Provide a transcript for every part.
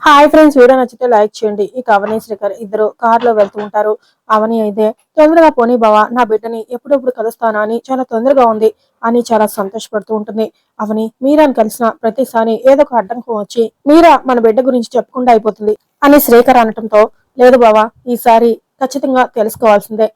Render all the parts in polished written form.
Hi friends, video నచ్చితే like చేయండి. ఇక అవని శ్రీకర్ ఇద్దరు కారులో వెళ్తూ ఉంటారు. అవని అయితే తొందరగా పోనీ బావా, నా బిడ్డని ఎప్పుడెప్పుడు కలుస్తానా అని చాలా తొందరగా ఉంది అని చాలా సంతోషపడుతూ ఉంటుంది. అవని మీరాని కలిసిన ప్రతిసారి ఏదో ఒక అడ్డంకం వచ్చి మీరా మన బిడ్డ గురించి చెప్పకుండా అయిపోతుంది అని శ్రీకర్ అనటంతో, లేదు బావా, ఈసారి ఖచ్చితంగా తెలుసుకోవాల్సిందే.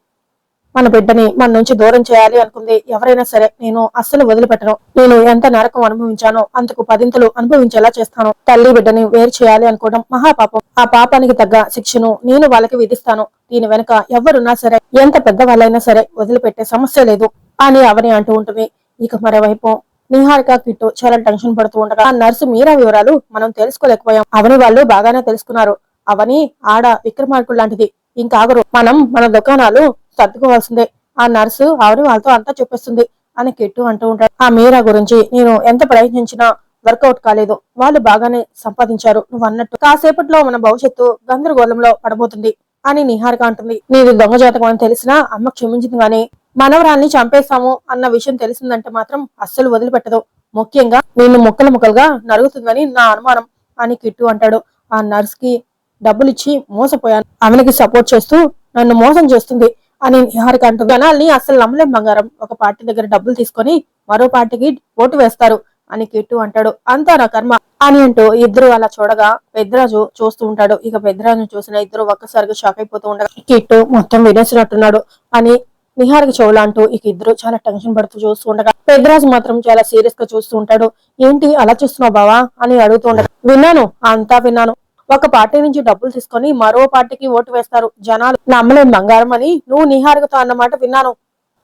మన బిడ్డని మన నుంచి దూరం చేయాలి అనుకుంది ఎవరైనా సరే నేను అస్సలు వదిలిపెట్టను. నేను ఎంత నరకం అనుభవించానో అంతకు పదింతలు అనుభవించేలా చేస్తాను. తల్లి బిడ్డని వేరు చేయాలి అనుకోవడం మహాపాపం. ఆ పాపానికి తగ్గ శిక్షను నేను వాళ్ళకి విధిస్తాను. దీని వెనుక ఎవరున్నా సరే, ఎంత పెద్ద వాళ్ళైనా సరే వదిలిపెట్టే సమస్య లేదు అని అవని అంటూ ఉంటుంది. ఇక మరోవైపు నిహారిక కిట్టు చాలా టెన్షన్ పడుతూ ఉండగా ఆ నర్సు మీరా వివరాలు మనం తెలుసుకోలేకపోయాం. అవని వాళ్ళు బాగానే తెలుసుకున్నారు. అవని ఆడ విక్రమార్కుడు లాంటిది, ఇంకాగరు. మనం మన దుకాణాలు సర్దుకోవాల్సిందే. ఆ నర్సు ఆవిడ వాళ్ళతో అంతా చెప్పేస్తుంది అని కిట్టు అంటూ ఉంటాడు. ఆ మీరా గురించి నేను ఎంత ప్రయత్నించినా వర్కౌట్ కాలేదు. వాళ్ళు బాగానే సంపాదించారు. నువ్వు అన్నట్టు కాసేపట్లో మన భవిష్యత్తు గందరగోళంలో పడబోతుంది అని నిహారిక అంటుంది. నీది దొంగ జాతకం అని తెలిసినా అమ్మ క్షమించింది, గాని మనవరాల్ని చంపేస్తాము అన్న విషయం తెలిసిందంటే మాత్రం అస్సలు వదిలిపెట్టదు. ముఖ్యంగా నిన్ను ముక్కలు ముక్కలుగా నరుగుతుందని నా అనుమానం అని కిట్టు అంటాడు. ఆ నర్స్ కి డబ్బులిచ్చి మోసపోయాను. ఆమెకి సపోర్ట్ చేస్తూ నన్ను మోసం చేస్తుంది అని నిహారిక అంటుంది. జనాల్ని అస్సలు నమ్మలేం బంగారం. ఒక పార్టీ దగ్గర డబ్బులు తీసుకొని మరో పార్టీకి ఓటు వేస్తారు అని కిట్టు అంటాడు. అంతా నా కర్మ అని అంటూ ఇద్దరు అలా చూడగా పెద్దరాజు చూస్తూ ఉంటాడు. ఇక పెద్దరాజును చూసిన ఇద్దరు ఒక్కసారిగా షాక్ అయిపోతూ ఉండగా కిట్టు మొత్తం వినేసినట్టున్నాడు అని నిహారిక చెవులు అంటూ ఇక ఇద్దరు చాలా టెన్షన్ పడుతూ చూస్తూ ఉండగా పెద్దరాజు మాత్రం చాలా సీరియస్ గా చూస్తూ ఉంటాడు. ఏంటి అలా చూస్తున్నావు బావా అని అడుగుతూ ఉండగా, విన్నాను, అంతా విన్నాను. ఒక పార్టీ నుంచి డబ్బులు తీసుకొని మరో పార్టీకి ఓటు వేస్తారు. జనాలు నమ్మలేం బంగారం అని నువ్వు నిహారికతో అన్నమాట విన్నాను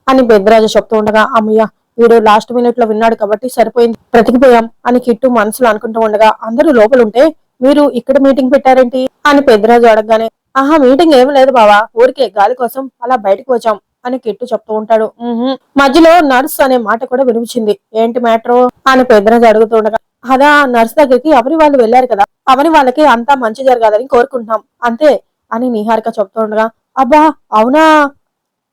అని పెద్దరాజు చెప్తూ ఉండగా, అమ్మయ్య, వీడు లాస్ట్ మినిట్ లో విన్నాడు కాబట్టి సరిపోయింది, బ్రతికిపోయాం అని కిట్టు మనసులో అనుకుంటూ ఉండగా అందరూ లోపలుంటే మీరు ఇక్కడ మీటింగ్ పెట్టారేంటి అని పెద్దరాజు అడగగానే, ఆహా, మీటింగ్ ఏమి లేదు బావా, ఊరికే గాలి కోసం అలా బయటకు వచ్చాం అని కిట్టు చెప్తూ ఉంటాడు. మధ్యలో నర్స్ అనే మాట కూడా వినిపించింది. ఏంటి మ్యాటర్ అని పెద్దరాజు అడుగుతూ ఉండగా, అదా నర్స్ దగ్గరికి అవని వాళ్ళు వెళ్లారు కదా, అవని వాళ్ళకి అంతా మంచి జరగాలని కోరుకుంటున్నాం అంతే అని నిహారిక చెప్తూ ఉండగా, అబ్బా అవునా,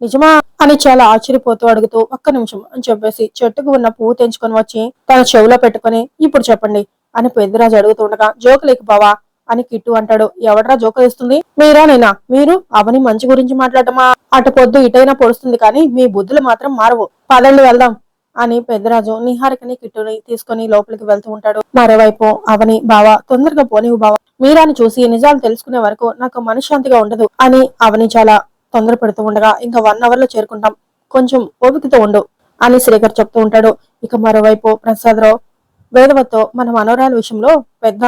నిజమా అని చాలా ఆశ్చర్యపోతూ అడుగుతూ, ఒక్క నిమిషం అని చెప్పేసి చెట్టుకు ఉన్న పువ్వు తెంచుకొని వచ్చి తన చెవిలో పెట్టుకుని, ఇప్పుడు చెప్పండి అని పెద్దరాజు అడుగుతూ ఉండగా, జోకులేకి బావా అని కిట్టు అంటాడు. ఎవడ్రా జోకులు ఇస్తుంది, మీరా నేనా? మీరు అవని మంచి గురించి మాట్లాడటమా? అటు పొద్దు ఇటైనా పొడుస్తుంది కానీ మీ బుద్ధులు మాత్రం మారవు. పదండి వెళ్దాం అని పెద్దరాజు నిహారికని కిట్టుని తీసుకుని లోపలికి వెళ్తూ ఉంటాడు. మరోవైపు అవని, బావా తొందరగా పోనివు బావా, మీరాని చూసి నిజాలు తెలుసుకునే వరకు నాకు మనశ్శాంతిగా ఉండదు అని అవని చాలా తొందర పెడుతూ ఉండగా, ఇంకా 1 అవర్ లో చేరుకుంటాం, కొంచెం ఓపికతో ఉండు అని శ్రీకర్ చెప్తూ ఉంటాడు. ఇక మరోవైపు ప్రసాదరావు వేదవతో మన మనోరాల విషయంలో పెద్ద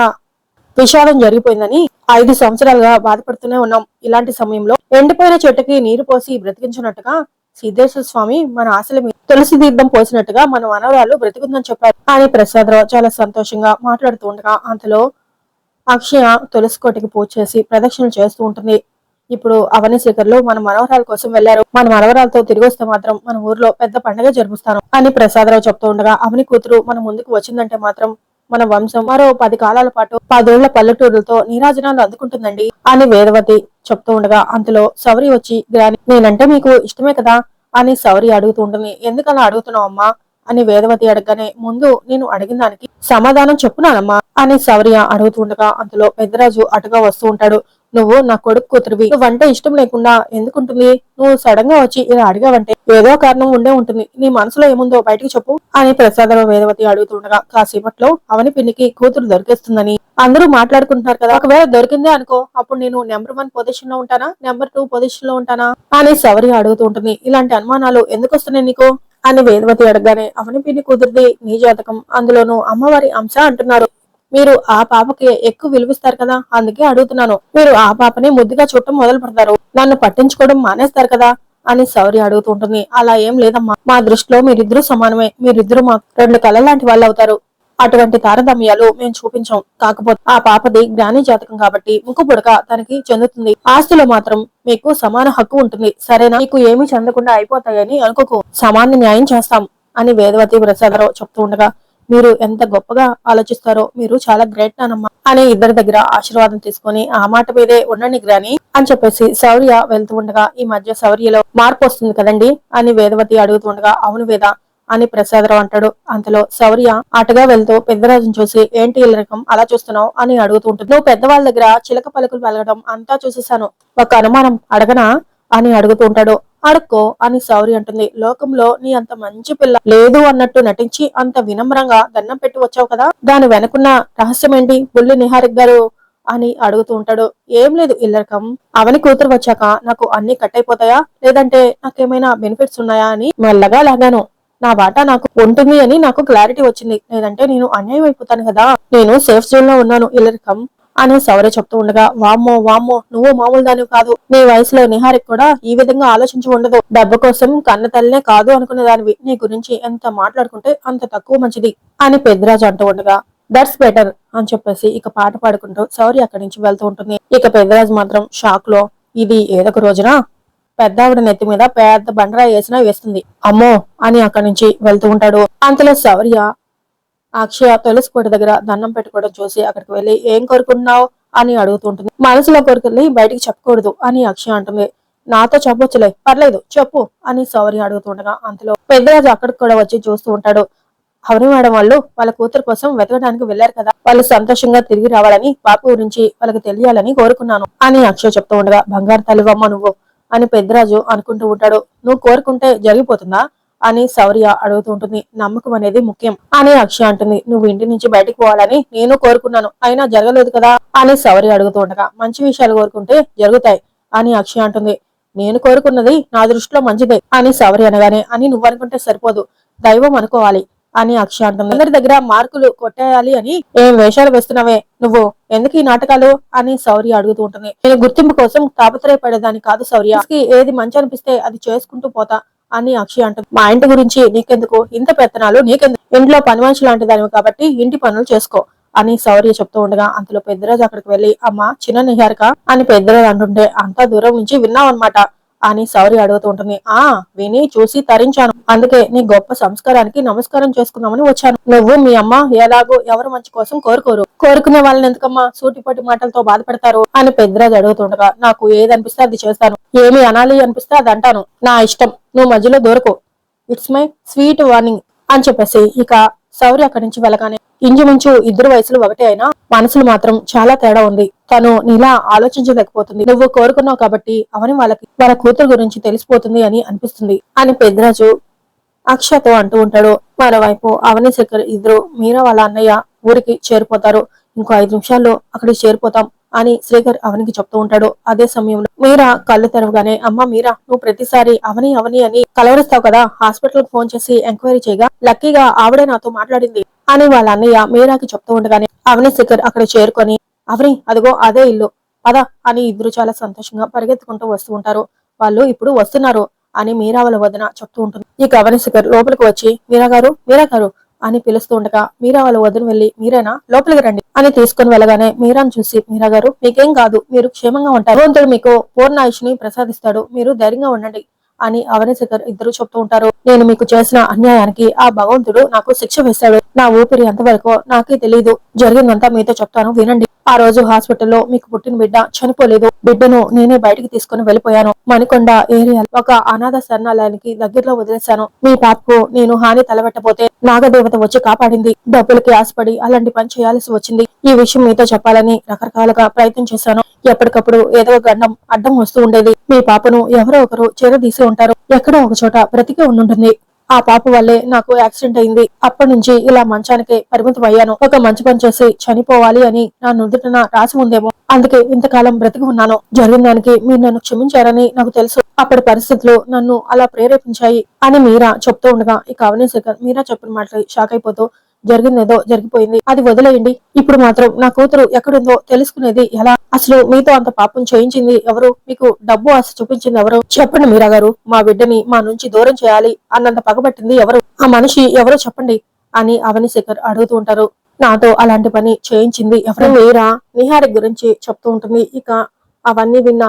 విషాదం జరిగిపోయిందని 5 సంవత్సరాలుగా బాధపడుతూనే ఉన్నాం. ఇలాంటి సమయంలో ఎండిపోయిన చెట్టుకి నీరు పోసి బ్రతికించినట్టుగా సిద్ధేశ్వర స్వామి మన ఆశల మీద తులసి తీర్థం పోసినట్టుగా మన మనవరాలు బ్రతికుందని చెప్పారు అని ప్రసాదరావు చాలా సంతోషంగా మాట్లాడుతూ ఉండగా అంతలో అక్షయ తులసి కోటికి పూజ చేసి ప్రదక్షిణలు చేస్తూ ఉంటుంది. ఇప్పుడు అవని శేఖర్లు మన మనవరాల కోసం వెళ్లారు. మన మనవరాలతో తిరిగి వస్తే మాత్రం మన ఊర్లో పెద్ద పండగ జరుపుస్తాను అని ప్రసాదరావు చెప్తూ ఉండగా, అవని కూతురు మన ముందుకు వచ్చిందంటే మాత్రం మన వంశం మరో 10 కాలాల పాటు 10 ఏళ్ల పల్లెటూరులతో నీరాజనాలు అందుకుంటుందండి అని వేదవతి చెప్తూ ఉండగా అంతలో సౌరి వచ్చి, గ్రాని నేనంటే మీకు ఇష్టమే కదా అని సౌరి అడుగుతూ ఉంటుంది. ఎందుకలా అడుగుతున్నావు అమ్మా అని వేదవతి అడగగానే, ముందు నేను అడిగిన దానికి సమాధానం చెప్పునానమ్మా అని శౌర్య అడుగుతుండగా అంతలో పెద్దరాజు అటుగా వస్తూ ఉంటాడు. నువ్వు నా కొడుకు కూతురువి, నువ్వంటే ఇష్టం లేకుండా ఎందుకుంటుంది? నువ్వు సడన్ గా వచ్చి ఇలా అడిగావంటే ఏదో కారణం ఉండే ఉంటుంది. నీ మనసులో ఏముందో బయటికి చెప్పు అని ప్రసాదరావు వేదవతి అడుగుతుండగా, కాసేపట్లో అవని పిన్నికి కూతురు దొరికేస్తుందని అందరూ మాట్లాడుకుంటున్నారు కదా, ఒకవేళ దొరికిందే అనుకో, అప్పుడు నేను నెంబర్ 1 పొజిషన్ లో ఉంటానా, నెంబర్ 2 పొజిషన్ లో ఉంటానా అని శౌర్య అడుగుతూ ఉంటుంది. ఇలాంటి అనుమానాలు ఎందుకు వస్తున్నాయి నీకు అని వేదవతి అడగగానే, అవని పిన్ని కూతురిది నీ జాతకం, అందులోనూ అమ్మవారి అంశ అంటున్నారు. మీరు ఆ పాపకి ఎక్కువ విలువిస్తారు కదా, అందుకే అడుగుతున్నాను. మీరు ఆ పాపని ముద్దుగా చూడటం మొదలు పెడతారు, నన్ను పట్టించుకోవడం మానేస్తారు కదా అని శౌర్య అడుగుతుంటుంది. అలా ఏం లేదమ్మా, మా దృష్టిలో మీరిద్దరూ సమానమే. మీరిద్దరూ మాకు 2 కళ్ళ లాంటి వాళ్ళు అవుతారు. అటువంటి తారతమ్యాలు మేము చూపించాం. కాకపోతే ఆ పాపది జ్ఞాని జాతకం కాబట్టి ముక్కు పుడక తనకి చెందుతుంది. ఆస్తిలో మాత్రం మీకు సమాన హక్కు ఉంటుంది. సరేనా? మీకు ఏమీ చెందకుండా అయిపోతాయని అనుకోకు, సమాన న్యాయం చేస్తాం అని వేదవతి ప్రసాదరావు చెప్తూ ఉండగా, మీరు ఎంత గొప్పగా ఆలోచిస్తారో, మీరు చాలా గ్రేట్ నానమ్మా అని ఇద్దరి దగ్గర ఆశీర్వాదం తీసుకుని, ఆ మాట మీదే ఉండండి గ్రాని అని చెప్పేసి శౌర్య వెళ్తూ ఉండగా, ఈ మధ్య శౌర్యలో మార్పు వస్తుంది కదండి అని వేదవతి అడుగుతుండగా, అవును వేద, అని ప్రసాదరావు అంటాడు. అంతలో శౌర్య అటుగా వెళ్తూ పెద్దరాజుని చూసి ఏంటి ఇల్లరకం అలా చూస్తున్నావు అని అడుగుతూ ఉంటుంది. నువ్వు పెద్దవాళ్ళ దగ్గర చిలక పలుకులు వెలగడం అంతా చూసేశాను, ఒక అనుమానం అడగనా అని అడుగుతూ ఉంటాడు. అడుక్కో అని శౌర్య అంటుంది. లోకంలో నీ అంత మంచి పిల్ల లేదు అన్నట్టు నటించి అంత వినమ్రంగా దండం పెట్టి వచ్చావు కదా, దాని వెనుకున్న రహస్యం ఏంటి బుల్లి నిహారిక్ గారు అని అడుగుతూ ఉంటాడు. ఏం లేదు ఇల్లరకం, అవని కూతురు వచ్చాక నాకు అన్ని కట్ అయిపోతాయా లేదంటే నాకేమైనా బెనిఫిట్స్ ఉన్నాయా అని మెల్లగా లాగాను. నా వాటా నాకు ఉంటుంది అని నాకు క్లారిటీ వచ్చింది, లేదంటే నేను అన్యాయం అయిపోతాను కదా, నేను సేఫ్ జోన్ లో ఉన్నాను ఇల్లరకం అని శౌర్య చెప్తూ ఉండగా, వామ్మో వామ్మో నువ్వు మామూలు దానివి కాదు, నీ వయసులో నిహారిక్ కూడా ఈ విధంగా ఆలోచించి ఉండదు, డబ్బు కోసం కన్న తల్లినే కాదు అనుకునే దానివి, నీ గురించి ఎంత మాట్లాడుకుంటే అంత తక్కువ మంచిది అని పెద్దరాజు అంటూ ఉండగా, దట్స్ బెటర్ అని చెప్పేసి ఇక పాట పాడుకుంటూ శౌర్య అక్కడి నుంచి వెళ్తూ ఉంటుంది. ఇక పెద్దరాజు మాత్రం షాక్ లో, ఇది ఏదొక రోజున పెద్ద ఆవిడ నెత్తి మీద పెద్ద బండరాయి వేసినా వేస్తుంది అమ్మో అని అక్కడి నుంచి వెళ్తూ ఉంటాడు. అంతలో శౌర్య అక్షయ తులసి కోట దగ్గర దండం పెట్టుకోవడం చూసి అక్కడికి వెళ్లి ఏం కోరుకుంటున్నావు అని అడుగుతుంటుంది. మనసులో కోరికల్ని బయటికి చెప్పకూడదు అని అక్షయ అంటుంది. నాతో చెప్పొచ్చులే పర్లేదు చెప్పు అని శౌర్య అడుగుతుండగా అంతలో పెద్దరాజు అక్కడికి కూడా వచ్చి చూస్తూ ఉంటాడు. అవని మేడం వాళ్ళు వాళ్ళ కూతురు కోసం వెతకడానికి వెళ్లారు కదా, వాళ్ళు సంతోషంగా తిరిగి రావాలని పాప గురించి వాళ్ళకి తెలియాలని కోరుకున్నాను అని అక్షయ చెప్తూ ఉండగా, బంగారు తల్లివమ్మ నువ్వు అని పెద్దరాజు అనుకుంటూ ఉంటాడు. నువ్వు కోరుకుంటే జరిగిపోతుందా అని శౌర్య అడుగుతూ ఉంటుంది. నమ్మకం అనేది ముఖ్యం అని అక్షయ అంటుంది. నువ్వు ఇంటి నుంచి బయటకు పోవాలని నేను కోరుకున్నాను, అయినా జరగలేదు కదా అని శౌర్య అడుగుతూ ఉండగా, మంచి విషయాలు కోరుకుంటే జరుగుతాయి అని అక్షయ అంటుంది. నేను కోరుకున్నది నా దృష్టిలో మంచిదే అని శౌర్య అనగానే, అని నువ్వు అనుకుంటే సరిపోదు దైవం అనుకోవాలి అని అక్షయ అంటుంది. అందరి దగ్గర మార్కులు కొట్టేయాలి అని ఏం వేషాలు వేస్తున్నావే నువ్వు, ఎందుకు ఈ నాటకాలు అని శౌర్య అడుగుతూ ఉంటుంది. నేను గుర్తింపు కోసం తాపత్రయపడేదాన్ని కాదు శౌర్య, ఏది మంచి అనిపిస్తే అది చేసుకుంటూ పోతా అని అక్షయ అంటుంది. మా ఇంటి గురించి నీకెందుకు ఇంత పెత్తనాలు, నీకెందుకు, ఇంట్లో పని మనిషి లాంటి దానివి కాబట్టి ఇంటి పనులు చేసుకో అని శౌర్య చెప్తూ ఉండగా అంతలో పెద్దరాజు అక్కడికి వెళ్లి, అమ్మ చిన్న నిహారిక అని పెద్దరాజు అంటుంటే, అంతా దూరం నుంచి విన్నావన్నమాట అని శౌర్య అడుగుతూ ఉంటుంది. విని చూసి తరించాను, అందుకే నీ గొప్ప సంస్కారానికి నమస్కారం చేసుకుందామని వచ్చాను. నువ్వు మీ అమ్మ ఎలాగో ఎవరు మంచి కోసం కోరుకోరు, కోరుకునే వాళ్ళని ఎందుకమ్మా సూటిపట్టి మాటలతో బాధపడతారు అని పెద్దరాజు అడుగుతుండగా, నాకు ఏది అనిపిస్తే అది చేస్తాను, ఏమి అనాలి అనిపిస్తే అది అంటాను, నా ఇష్టం, నువ్వు మధ్యలో దొరకు, ఇట్స్ మై స్వీట్ వార్నింగ్ అని చెప్పేసి ఇక శౌర్య అక్కడి నుంచి వెళ్ళగానే, ఇంచుమించు ఇద్దరు వయసులు ఒకటే అయినా మనసులు మాత్రం చాలా తేడా ఉంది, తను నీలా ఆలోచించలేకపోతుంది, నువ్వు కోరుకున్నావు కాబట్టి అవని వాళ్ళ కూతురు గురించి తెలిసిపోతుంది అని అనిపిస్తుంది అని పెద్దరాజు అక్షయతో అంటూ ఉంటాడు. మరోవైపు అవని శేఖర్ ఇద్దరు మీరా వాళ్ళ అన్నయ్య ఊరికి చేరిపోతారు. ఇంకో 5 నిమిషాల్లో అక్కడికి చేరిపోతాం అని శ్రీకర్ అవనికి చెప్తూ ఉంటాడు. అదే సమయంలో మీరా కళ్ళు తెరవగానే, అమ్మ మీరా నువ్వు ప్రతిసారి అవని అవని అని కలవరిస్తావు కదా, హాస్పిటల్ ఫోన్ చేసి ఎంక్వైరీ చేయగా లక్కీగా ఆవిడే నాతో మాట్లాడింది అని వాళ్ళ అన్నయ్య మీరాకి చెప్తూ ఉండగానే, అవని శేఖర్ అక్కడ చేరుకొని, అవని అదిగో అదే ఇల్లు పదా అని ఇద్దరు చాలా సంతోషంగా పరిగెత్తుకుంటూ వస్తూ ఉంటారు. వాళ్ళు ఇప్పుడు వస్తున్నారు అని మీరా వాళ్ళ వదిన చెప్తూ ఉంటుంది. ఇక అవని శేఖర్ లోపలికి వచ్చి మీరా గారు అని పిలుస్తూ ఉండగా, మీరా వాళ్ళ వదిన వెళ్లి, మీరేనా లోపలికి రండి అని తీసుకుని వెళ్ళగానే మీరాను చూసి, మీరా గారు మీకేం కాదు, మీరు క్షేమంగా ఉంటారు, భగవంతుడు మీకు పూర్ణాయుష్ని ప్రసాదిస్తాడు, మీరు ధైర్యంగా ఉండండి అని అవని శేఖర్ ఇద్దరు చెప్తూ ఉంటారు. నేను మీకు చేసిన అన్యాయానికి ఆ భగవంతుడు నాకు శిక్ష వేశాడు, నా ఊపిరి ఎంతవరకు నాకే తెలియదు, జరిగిందంతా మీతో చెప్తాను వినండి. ఆ రోజు హాస్పిటల్లో మీకు పుట్టిన బిడ్డ చనిపోలేదు, బిడ్డను నేనే బయటికి తీసుకుని వెళ్ళిపోయాను, మణికొండ ఏరియా ఒక అనాథ శరణాలయానికి దగ్గరలో వదిలేశాను, మీ పాపకు నేను హాని తలబెట్టపోతే నాగదేవత వచ్చి కాపాడింది, డబ్బులకి ఆశపడి అలాంటి పని చేయాల్సి వచ్చింది, ఈ విషయం మీతో చెప్పాలని రకరకాలుగా ప్రయత్నం చేశాను, ఎప్పటికప్పుడు ఏదో గండం అడ్డం వస్తూ ఉండేది, మీ పాపను ఎవరో ఒకరు చేరదీసి ఉంటారు, ఎక్కడో ఒక చోట బ్రతికే ఉండుంటుంది, ఆ పాప వల్లే నాకు యాక్సిడెంట్ అయింది, అప్పటి నుంచి ఇలా మంచానికే పరిమితం అయ్యాను, ఒక మంచి పని చేసి చనిపోవాలి అని నా నుదుటన రాసి ఉందేమో, అందుకే ఇంతకాలం బ్రతికి ఉన్నాను, జరిగిన దానికి మీరు నన్ను క్షమించారని నాకు తెలుసు, అప్పటి పరిస్థితులు నన్ను అలా ప్రేరేపించాయి అని మీరా చెప్తూ ఉండగా, ఇక అవని శేఖర్ మీరా చెప్పిన మాటలు షాక్ అయిపోతూ, జరిగిందేదో జరిగిపోయింది, అది వదిలేయండి, ఇప్పుడు మాత్రం నా కూతురు ఎక్కడుందో తెలుసుకునేది ఎలా, అసలు మీతో అంత పాపం చేయించింది ఎవరు, మీకు డబ్బు ఆశ చూపించింది ఎవరు, చెప్పండి మీరా గారు, మా బిడ్డని మా నుంచి దూరం చేయాలి అన్నంత పగబట్టింది ఎవరు, ఆ మనిషి ఎవరో చెప్పండి అని అవని శేఖర్ అడుగుతూ ఉంటారు. నాతో అలాంటి పని చేయించింది ఎవరు, మీరా నిహారిక గురించి చెప్తూ ఉంటుంది. ఇక అవన్నీ విన్న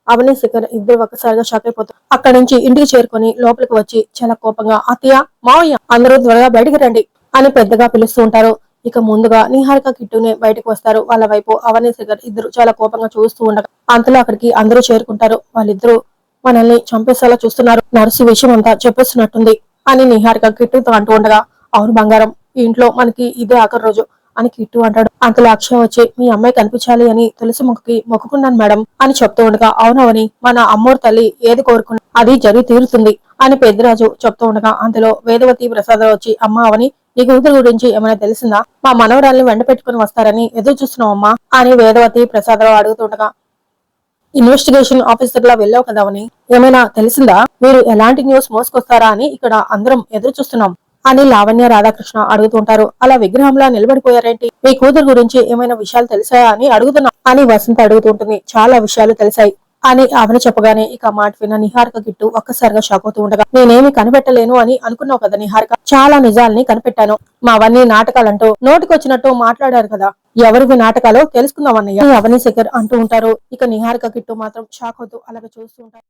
అవని శేఖర్ ఇద్దరు ఒక్కసారిగా షాక్ అయిపోతారు. అక్కడి నుంచి ఇంటికి చేరుకొని లోపలికి వచ్చి చాలా కోపంగా, అత్తయ్య మావయ్య అందరూ త్వరగా బయటికి రండి అని పెద్దగా పిలుస్తూ ఉంటారు. ఇక ముందుగా నిహారిక కిట్టునే బయటకు వస్తారు. వాళ్ళ వైపు అవని శేఖర్ ఇద్దరు చాలా కోపంగా చూస్తూ ఉండగా అంతలో అక్కడికి అందరూ చేరుకుంటారు. వాళ్ళిద్దరూ మనల్ని చంపేసేలా చూస్తున్నారు, నర్సు విషయం అంతా చెప్పేస్తున్నట్టుంది అని నిహారిక కిట్టుతో అంటూ ఉండగా, అవును బంగారం, ఈ ఇంట్లో మనకి ఇదే ఆఖరి రోజు అని కిట్టు అంటాడు. అంతలో అక్షయ వచ్చి మీ అమ్మాయి కనిపించాలి అని తులసి మొక్కకి మొక్కుకున్నాను మేడం అని చెప్తూ ఉండగా, అవునవని మన అమ్మోరు తల్లి ఏది కోరుకున్నా అది జరిగి తీరుతుంది అని పెద్దిరాజు చెప్తూ ఉండగా, అంతలో వేదవతి ప్రసాదరావు వచ్చి అమ్మ అవని నీ కూతురు గురించి ఏమైనా తెలిసిందా? మా మనవరాల్ని వెంట పెట్టుకుని వస్తారని ఎదురు చూస్తున్నావమ్మా అని వేదవతి ప్రసాదరావు అడుగుతుండగా, ఇన్వెస్టిగేషన్ ఆఫీసర్ లా వెళ్ళావు కదా అవని, ఏమైనా తెలిసిందా? మీరు ఎలాంటి న్యూస్ మోసుకొస్తారా అని ఇక్కడ అందరం ఎదురు చూస్తున్నాం అని లావణ్య రాధాకృష్ణ అడుగుతుంటారు. అలా విగ్రహంలా నిలబడిపోయారేంటి? మీ కూతురు గురించి ఏమైనా విషయాలు తెలిసాయా అని అడుగుతున్నా అని వసంత అడుగుతుంటుంది. చాలా విషయాలు తెలిసాయి అని అవని చెప్పగానే ఇక మాట విన్న నిహారిక గిట్టు ఒక్కసారిగా షాక్ అవుతూ ఉండగా, నేనేమి కనిపెట్టలేను అని అనుకున్నావు కదా నిహారిక, చాలా నిజాల్ని కనిపెట్టాను. మావన్నీ నాటకాలంటూ నోటికొచ్చినట్టు మాట్లాడారు కదా, ఎవరివి నాటకాలో తెలుసుకుందామన్నయ్య అవని శేఖర్ అంటూ ఉంటారు. ఇక నిహారిక గిట్టు మాత్రం షాక్ అవుతూ అలాగే చూస్తూ ఉంటారు.